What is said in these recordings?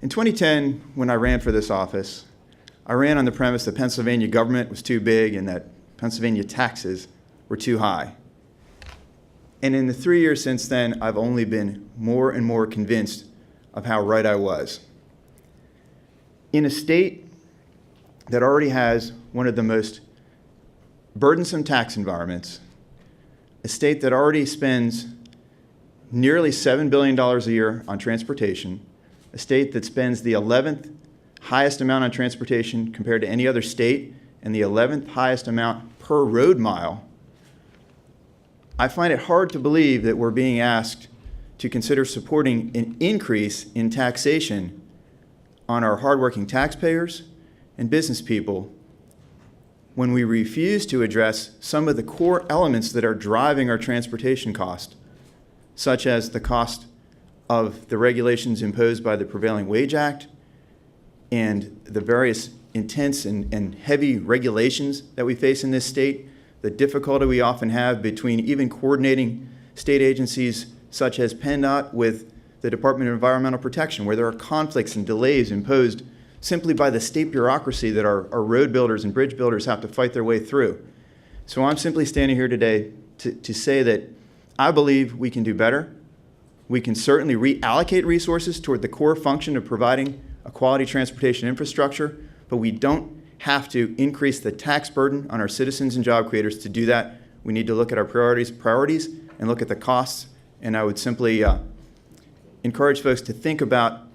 In 2010, when I ran for this office, I ran on the premise that Pennsylvania government was too big and that Pennsylvania taxes were too high. And in the 3 years since then, I've only been more and more convinced of how right I was. In a state that already has one of the most burdensome tax environments, a state that already spends nearly $7 billion a year on transportation, a state that spends the 11th highest amount on transportation compared to any other state and the 11th highest amount per road mile, I find it hard to believe that we're being asked to consider supporting an increase in taxation on our hardworking taxpayers and business people when we refuse to address some of the core elements that are driving our transportation cost, such as the cost of the regulations imposed by the Prevailing Wage Act and the various intense and heavy regulations that we face in this state, the difficulty we often have between even coordinating state agencies such as PennDOT with the Department of Environmental Protection, where there are conflicts and delays imposed simply by the state bureaucracy that our road builders and bridge builders have to fight their way through. So I'm simply standing here today to say that I believe we can do better. We can certainly reallocate resources toward the core function of providing a quality transportation infrastructure, but we don't have to increase the tax burden on our citizens and job creators to do that. We need to look at our priorities and look at the costs. And I would simply encourage folks to think about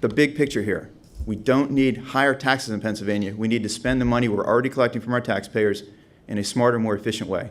the big picture here. We don't need higher taxes in Pennsylvania. We need to spend the money we're already collecting from our taxpayers in a smarter, more efficient way.